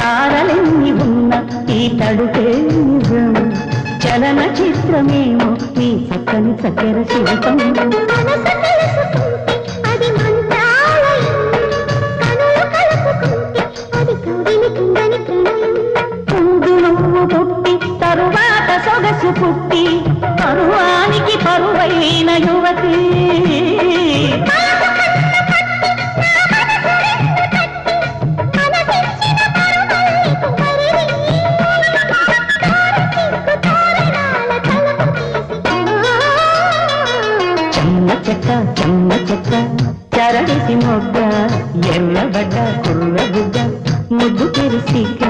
తారలెన్ని ఉన్న ఈ తడుపే నిజం చలన చిత్రమేమో ఈ చక్కని చక్కెర శిల్పం ముందు నువ్వు పుట్టి తరువాత సొగసు పుట్టి పరువానికి పరువైన యువతి చెమ్మ చెక్క చరడిసి మొగ్గ ఎర్రబడ్డ కుర్ర బుగ్గ ముద్దు తెరిసిక